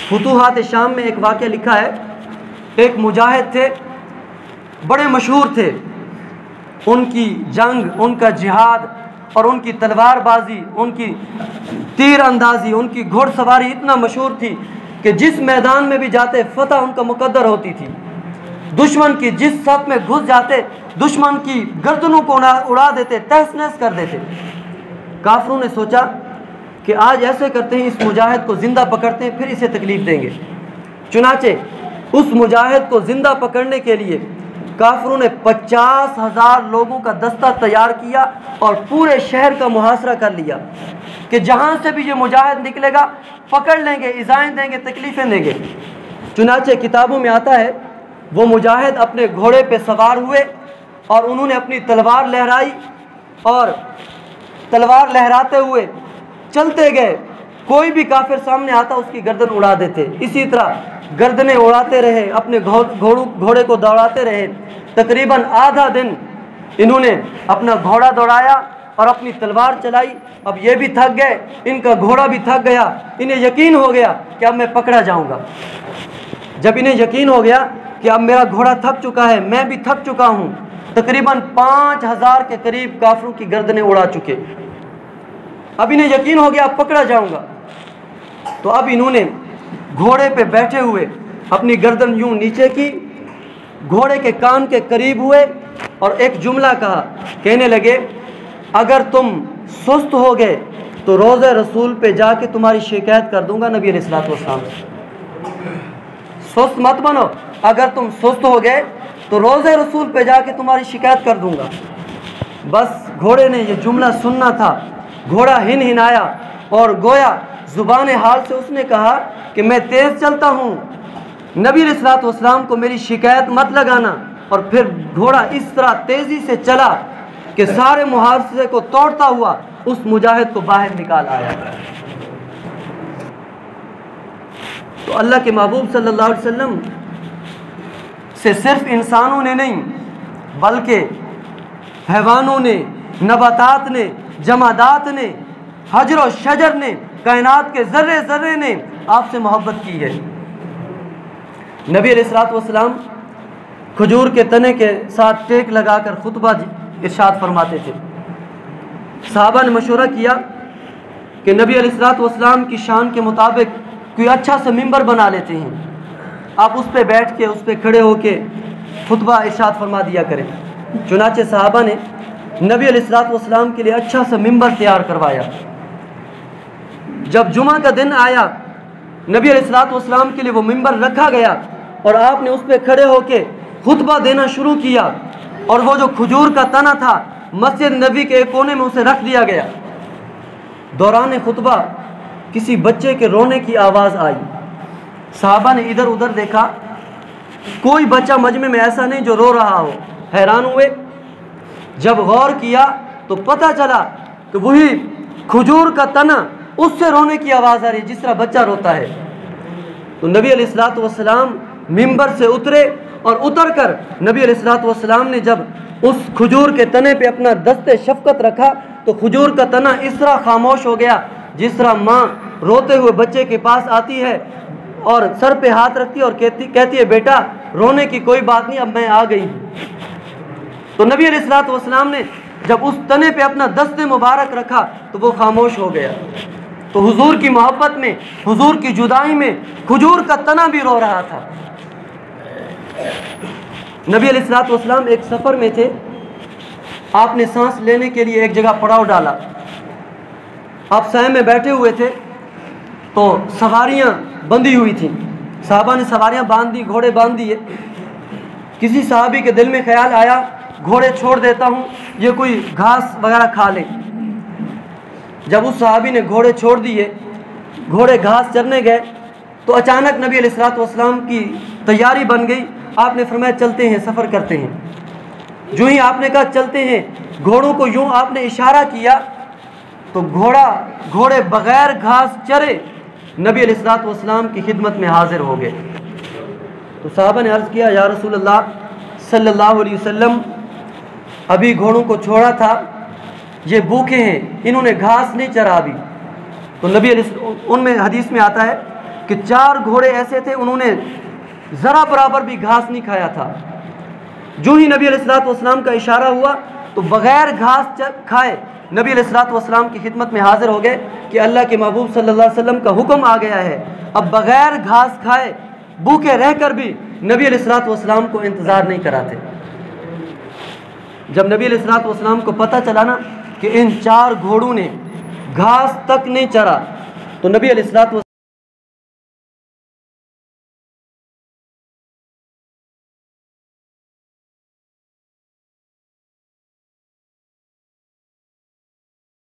فتوحات شام میں ایک واقعہ لکھا ہے، ایک مجاہد تھے، بڑے مشہور تھے، ان کی جنگ، ان کا جہاد اور ان کی تلوار بازی، ان کی تیر اندازی، ان کی گھوڑ سواری اتنا مشہور تھی کہ جس میدان میں بھی جاتے فتح ان کا مقدر ہوتی تھی۔ دشمن کی جس صف میں گھس جاتے دشمن کی گردنوں کو اڑا دیتے، تہس نہس کر دیتے۔ کافروں نے سوچا کہ آج ایسے کرتے ہیں، اس مجاہد کو زندہ پکڑتے ہیں، پھر اسے تکلیف دیں گے۔ چنانچہ اس مجاہد کو زندہ پکڑنے کے لیے کافروں نے 50,000 لوگوں کا دستہ تیار کیا اور پورے شہر کا محاصرہ کر لیا کہ جہاں سے بھی یہ مجاہد نکلے گا پکڑ لیں گے، ایذائیں دیں گے، تکلیفیں دیں گے۔ چنانچہ کتابوں میں آتا ہے وہ مجاہد اپنے گھوڑے پہ سوار ہوئے اور انہوں نے اپنی تلوار لہرائی اور تلوار لہراتے ہوئے چلتے گئے، کوئی بھی کافر سامنے آتا اس کی گردن اڑا دیتے۔ اسی طرح گردنیں اڑاتے رہے، اپنے گھوڑے کو دوڑاتے رہے۔ تقریباً آدھا دن انہوں نے اپنا گھوڑا دوڑایا اور اپنی تلوار چلائی۔ اب یہ بھی تھک گئے، ان کا گھوڑا بھی تھک گیا، انہیں یقین ہو گیا کہ اب میں پکڑا جاؤں گا۔ جب انہیں یقین ہو گیا کہ اب میرا گھوڑا تھک چکا ہے، میں بھی تھک چکا ہوں، تقریباً 5,000 کے قریب کافروں کی گردنیں اڑا چکے، اب انہیں یقین ہو گیا اب پکڑا جاؤں گا، تو اب انہوں نے گھوڑے پہ بیٹھے ہوئے اپنی گردن یوں نیچے کی، گھوڑے کے کان کے قریب ہوئے اور ایک جملہ کہا، کہنے لگے اگر تم سست ہو گئے تو روضہ رسول پہ جا کے تمہاری شکایت کر دوں گا نبی علیہ الصلوۃ والسلام سے۔ سست مت بنو، اگر تم سست ہو گئے تو روضہ رسول پہ جا کے تمہاری شکایت کر دوں گا۔ بس گھوڑے نے یہ جملہ سننا تھا، گھوڑا ہنہنایا اور گویا زبان حال سے اس نے کہا کہ میں تیز چلتا ہوں، نبی علیہ الصلوۃ والسلام کو میری شکایت مت لگانا۔ اور پھر گھوڑا اس طرح تیزی سے چلا کہ سارے محاصرے کو توڑتا ہوا اس مجاہد کو باہر نکال آیا۔ تو اللہ کے محبوب صلی اللہ علیہ وسلم سے صرف انسانوں نے نہیں بلکہ حیوانوں نے، نباتات نے، جمادات نے، حجر و شجر نے، کائنات کے ذرے ذرے نے آپ سے محبت کی ہے۔ نبی علیہ الصلوۃ والسلام کھجور کے تنے کے ساتھ ٹیک لگا کر خطبہ ارشاد فرماتے تھے۔ صحابہ نے مشورہ کیا کہ نبی علیہ الصلوۃ والسلام کی شان کے مطابق کوئی اچھا سا ممبر بنا لیتے ہیں، آپ اس پہ بیٹھ کے، اس پہ کھڑے ہو کے خطبہ ارشاد فرما دیا کریں۔ چنانچہ صحابہ نے نبی علیہ الصلوۃ والسلام کے لیے اچھا سا ممبر تیار کروایا۔ جب جمعہ کا دن آیا نبی علیہ الصلوۃ والسلام کے لیے وہ ممبر رکھا گیا اور آپ نے اس پہ کھڑے ہو کے خطبہ دینا شروع کیا، اور وہ جو کھجور کا تنا تھا مسجد نبی کے ایک کونے میں اسے رکھ دیا گیا۔ دوران خطبہ کسی بچے کے رونے کی آواز آئی، صحابہ نے ادھر ادھر دیکھا، کوئی بچہ مجمع میں ایسا نہیں جو رو رہا ہو، حیران ہوئے۔ جب غور کیا تو پتہ چلا کہ وہی کھجور کا تنا، اس سے رونے کی آواز آ رہی ہے جس طرح بچہ روتا ہے۔ تو نبی علیہ الصلوۃ والسلام ممبر سے اترے اور اتر کر نبی علیہ الصلوۃ والسلام نے جب اس کھجور کے تنے پہ اپنا دست شفقت رکھا تو کھجور کا تنا اس طرح خاموش ہو گیا جس طرح ماں روتے ہوئے بچے کے پاس آتی ہے اور سر پہ ہاتھ رکھتی ہے اور کہتی ہے بیٹا رونے کی کوئی بات نہیں، اب میں آ گئی ہوں۔ تو نبی علیہ الصلوۃ والسلام نے جب اس تنے پہ اپنا دست مبارک رکھا تو وہ خاموش ہو گیا۔ تو حضور کی محبت میں، حضور کی جدائی میں کھجور کا تنا بھی رو رہا تھا۔ نبی علیہ الصلوۃ والسلام ایک سفر میں تھے، آپ نے سانس لینے کے لیے ایک جگہ پڑاؤ ڈالا، آپ سائے میں بیٹھے ہوئے تھے تو سواریاں بندھی ہوئی تھیں، صحابہ نے سواریاں باندھ دی، گھوڑے باندھ دیے۔ کسی صحابی کے دل میں خیال آیا گھوڑے چھوڑ دیتا ہوں، یہ کوئی گھاس وغیرہ کھا لے۔ جب اس صحابی نے گھوڑے چھوڑ دیے، گھوڑے گھاس چرنے گئے تو اچانک نبی علیہ الصلوۃ والسلام کی تیاری بن گئی، آپ نے فرمایا چلتے ہیں، سفر کرتے ہیں۔ جو ہی آپ نے کہا چلتے ہیں، گھوڑوں کو یوں آپ نے اشارہ کیا تو گھوڑے بغیر گھاس چرے نبی علیہ الصلوۃ والسلام کی خدمت میں حاضر ہو گئے۔ تو صحابہ نے عرض کیا یا رسول اللہ صلی اللہ علیہ وسلم، ابھی گھوڑوں کو چھوڑا تھا، یہ بھوکے ہیں، انہوں نے گھاس نہیں چرا ابھی۔ تو نبی علیہ ان میں حدیث میں آتا ہے کہ 4 گھوڑے ایسے تھے انہوں نے ذرا برابر بھی گھاس نہیں کھایا تھا۔ جو ہی نبی علیہ الصلوۃ والسلام کا اشارہ ہوا تو بغیر گھاس کھائے نبی علیہ الصلوۃ والسلام کی خدمت میں حاضر ہو گئے کہ اللہ کے محبوب صلی اللہ علیہ وسلم کا حکم آ گیا ہے، اب بغیر گھاس کھائے بھوکے رہ کر بھی نبی علیہ الصلوۃ والسلام کو انتظار نہیں کراتے۔ جب نبی علیہ الصلوۃ والسلام کو پتہ چلا نا کہ ان 4 گھوڑوں نے گھاس تک نہیں چرا تو نبی علیہ الصلوۃ